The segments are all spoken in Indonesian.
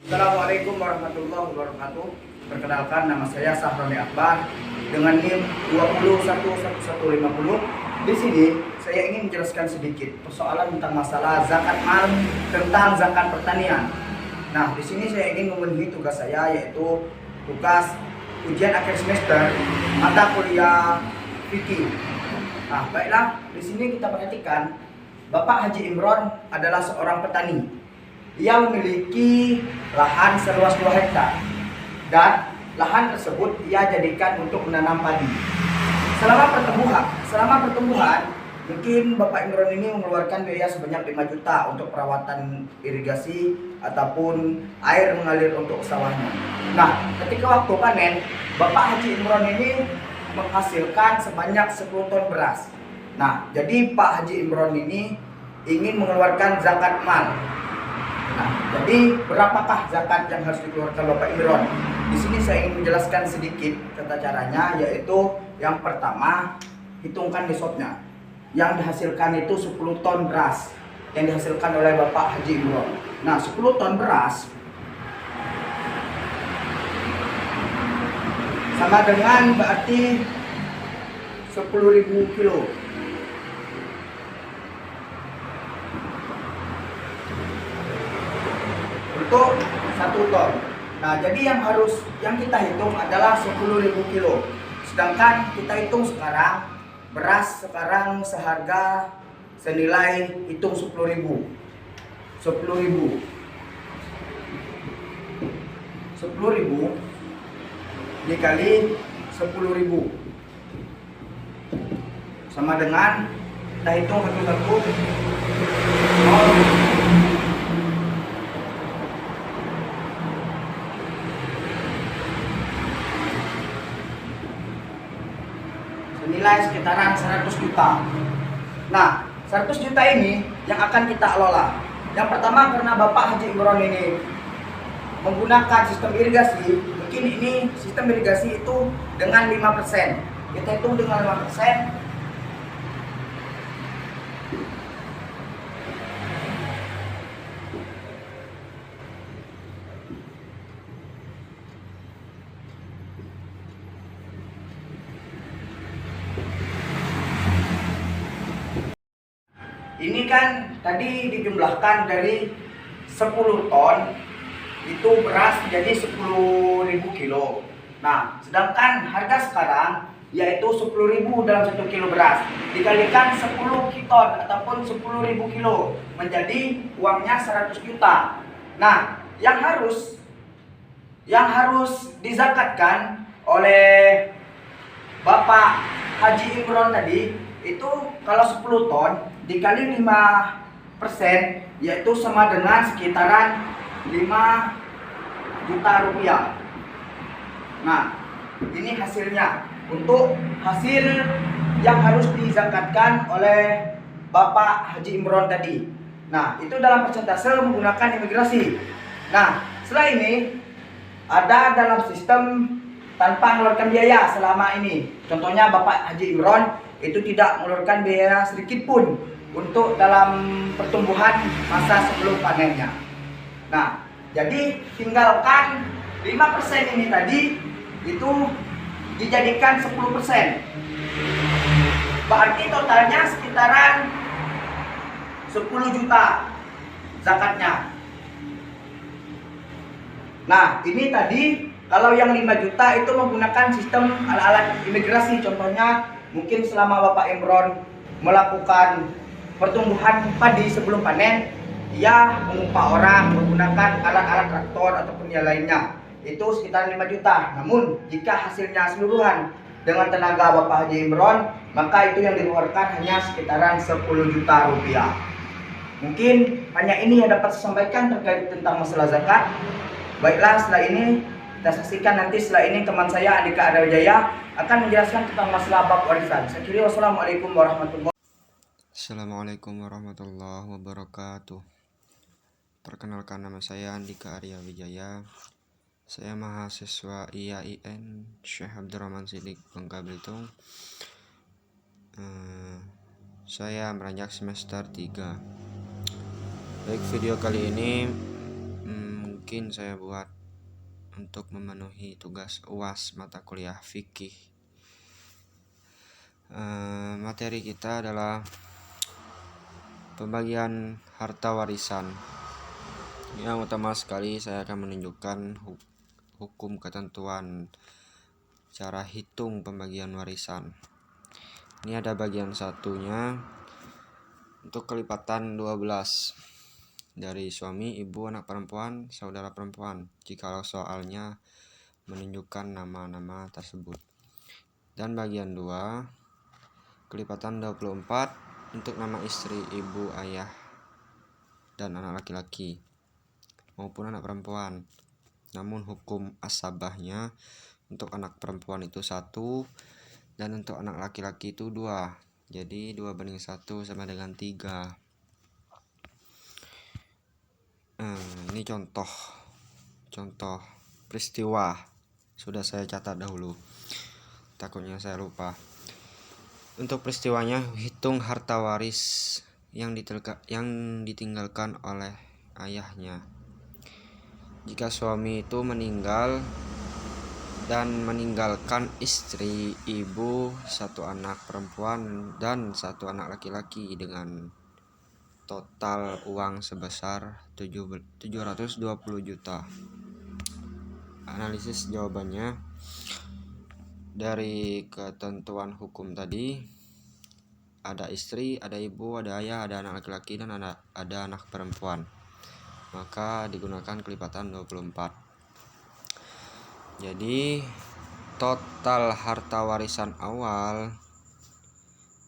Assalamualaikum warahmatullahi wabarakatuh. Perkenalkan, nama saya Sahroni Akbar dengan NIM 2011150. Di sini saya ingin menjelaskan sedikit persoalan tentang masalah zakat mal, tentang zakat pertanian. Nah, di sini saya ingin memenuhi tugas saya, yaitu tugas ujian akhir semester mata kuliah fikih. Nah, baiklah, di sini kita perhatikan Bapak Haji Imron adalah seorang petani. Ia memiliki lahan seluas 2 hektar dan lahan tersebut ia jadikan untuk menanam padi. Selama pertumbuhan, mungkin Bapak Imron ini mengeluarkan biaya sebanyak 5 juta untuk perawatan irigasi ataupun air mengalir untuk sawahnya. Nah, ketika waktu panen, Bapak Haji Imron ini menghasilkan sebanyak 10 ton beras. Nah, jadi Pak Haji Imron ini ingin mengeluarkan zakat mal. Nah, jadi berapakah zakat yang harus dikeluarkan Bapak Imron? Di sini saya ingin menjelaskan sedikit tata caranya, yaitu yang pertama, hitungkan nisabnya. Yang dihasilkan itu 10 ton beras yang dihasilkan oleh Bapak Haji Imron. Nah, 10 ton beras sama dengan berarti 10.000 kilo. Untuk 1 ton. Nah, jadi yang kita hitung adalah 10.000 kilo. Sedangkan kita hitung sekarang beras sekarang seharga senilai hitung 10.000. 10.000 dikali 10.000 sama dengan, kita hitung satu-satu, 0. Nilai sekitaran 100 juta. Nah, 100 juta ini yang akan kita kelola. Yang pertama, karena Bapak Haji Imron ini menggunakan sistem irigasi, mungkin ini sistem irigasi itu dengan 5%. Kita hitung dengan 5%. Ini kan tadi dijumlahkan dari 10 ton itu beras jadi 10.000 kilo. Nah, sedangkan harga sekarang yaitu 10.000 dalam 1 kilo beras dikalikan 10 ton ataupun 10.000 kilo menjadi uangnya 100 juta. Nah, yang harus dizakatkan oleh Bapak Haji Imron tadi itu kalau 10 ton dikali 5%, yaitu sama dengan sekitaran 5 juta rupiah. Nah, ini hasilnya untuk hasil yang harus dizakatkan oleh Bapak Haji Imron tadi. Nah, itu dalam persentase menggunakan imigrasi. Nah, setelah ini ada dalam sistem tanpa mengeluarkan biaya selama ini. Contohnya Bapak Haji Imron itu tidak mengeluarkan biaya sedikit pun untuk dalam pertumbuhan masa sebelum panennya. Nah, jadi tinggalkan 5% ini tadi itu dijadikan 10%. Berarti totalnya sekitaran 10 juta zakatnya. Nah, ini tadi kalau yang 5 juta itu menggunakan sistem alat-alat imigrasi. Contohnya mungkin selama Bapak Imron melakukan pertumbuhan padi sebelum panen, ia mengupah orang menggunakan alat-alat traktor ataupun yang lainnya, itu sekitar 5 juta. Namun jika hasilnya keseluruhan dengan tenaga Bapak Haji Imron, maka itu yang dikeluarkan hanya sekitaran 10 juta rupiah. Mungkin hanya ini yang dapat saya sampaikan terkait tentang masalah zakat. Baiklah, setelah ini kita saksikan nanti setelah ini teman saya Andika Adawijaya akan menjelaskan tentang masalah bab warisan. Saya kira wassalamualaikum warahmatullahi wabarakatuh. Assalamualaikum warahmatullahi wabarakatuh. Perkenalkan, nama saya Andika Arya Wijaya. Saya mahasiswa IAIN Syekh Abdurrahman Siddiq, Bangka Belitung. Saya meranjak semester 3. Baik, video kali ini mungkin saya buat untuk memenuhi tugas UAS mata kuliah fikih. Materi kita adalah pembagian harta warisan. Yang utama sekali saya akan menunjukkan hukum ketentuan cara hitung pembagian warisan. Ini ada bagian satunya untuk kelipatan 12 dari suami, ibu, anak perempuan, saudara perempuan, jikalau soalnya menunjukkan nama-nama tersebut. Dan bagian 2 kelipatan 24 untuk nama istri, ibu, ayah, dan anak laki-laki maupun anak perempuan. Namun hukum asabahnya untuk anak perempuan itu 1 dan untuk anak laki-laki itu 2. Jadi 2:1 sama dengan 3. Ini contoh peristiwa sudah saya catat dahulu, takutnya saya lupa. Untuk peristiwanya, hitung harta waris yang ditinggalkan oleh ayahnya. Jika suami itu meninggal dan meninggalkan istri, ibu, 1 anak perempuan dan 1 anak laki-laki dengan total uang sebesar 720 juta. Analisis jawabannya dari ketentuan hukum tadi, ada istri, ada ibu, ada ayah, ada anak laki-laki, dan ada anak perempuan. Maka digunakan kelipatan 24. Jadi total harta warisan awal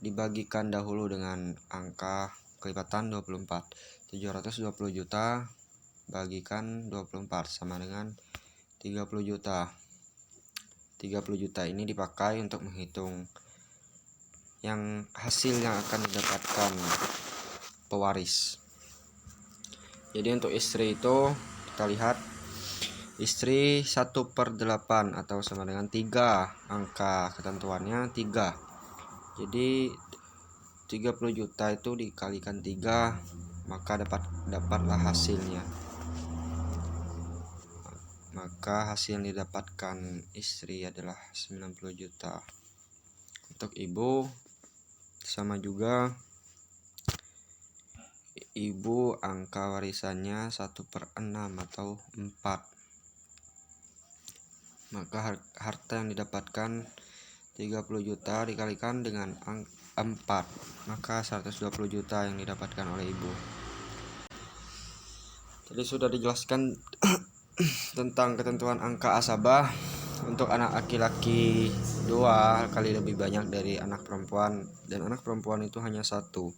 dibagikan dahulu dengan angka kelipatan 24. 720 juta bagikan 24 sama dengan 30 juta. 30 juta ini dipakai untuk menghitung yang hasil yang akan didapatkan pewaris. Jadi untuk istri itu kita lihat, istri 1/8 atau sama dengan 3, angka ketentuannya 3. Jadi 30 juta itu dikalikan 3, maka dapatlah hasilnya. Maka hasil yang didapatkan istri adalah 90 juta. Untuk ibu sama juga, ibu angka warisannya 1/6 atau 4. Maka harta yang didapatkan 30 juta dikalikan dengan 4, maka 120 juta yang didapatkan oleh ibu. Jadi sudah dijelaskan tentang ketentuan angka asabah. Untuk anak laki-laki 2 kali lebih banyak dari anak perempuan, dan anak perempuan itu hanya 1,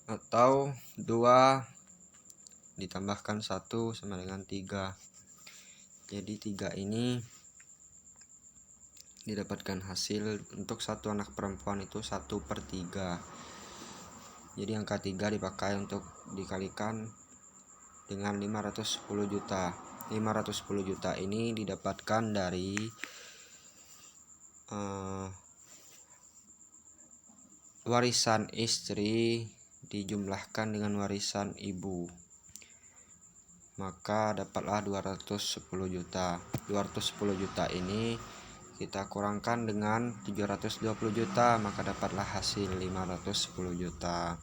atau 2 ditambahkan 1 sama dengan 3. Jadi 3 ini didapatkan hasil untuk 1 anak perempuan itu 1/3. Jadi angka 3 dipakai untuk dikalikan dengan 510 juta. 510 juta ini didapatkan dari warisan istri dijumlahkan dengan warisan ibu, maka dapatlah 210 juta. 210 juta ini kita kurangkan dengan 720 juta, maka dapatlah hasil 510 juta.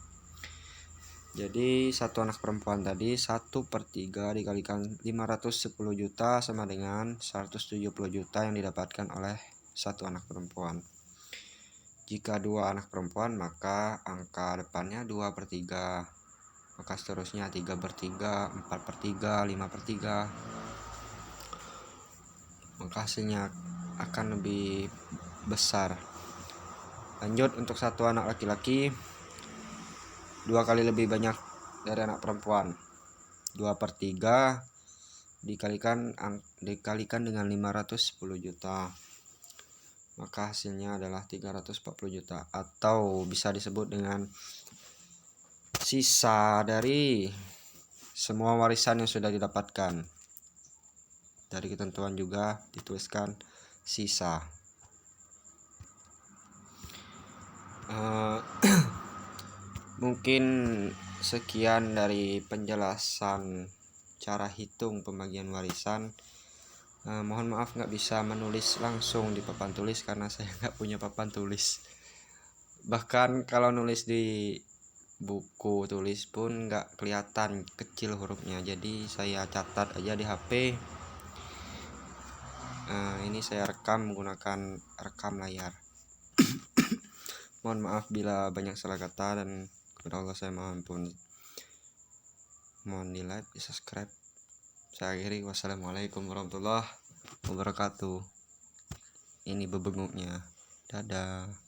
Jadi 1 anak perempuan tadi 1/3 dikalikan 510 juta sama dengan 170 juta yang didapatkan oleh 1 anak perempuan. Jika 2 anak perempuan, maka angka depannya 2/3, maka seterusnya 3/3, 4/3, 5/3. Maka hasilnya akan lebih besar. Lanjut, untuk 1 anak laki-laki 2 kali lebih banyak dari anak perempuan. 2/3 dikalikan dengan 510 juta, maka hasilnya adalah 340 juta, atau bisa disebut dengan sisa dari semua warisan yang sudah didapatkan. Dari ketentuan juga dituliskan sisa. Mungkin sekian dari penjelasan cara hitung pembagian warisan. Mohon maaf nggak bisa menulis langsung di papan tulis karena saya nggak punya papan tulis. Bahkan kalau nulis di buku tulis pun nggak kelihatan, kecil hurufnya, jadi saya catat aja di HP. Ini saya rekam menggunakan rekam layar. Mohon maaf bila banyak salah kata, dan kepada Allah saya mohon ampun. Mohon di like, di subscribe. Saya akhiri, wassalamualaikum warahmatullahi wabarakatuh. Ini bebenguknya. Dadah.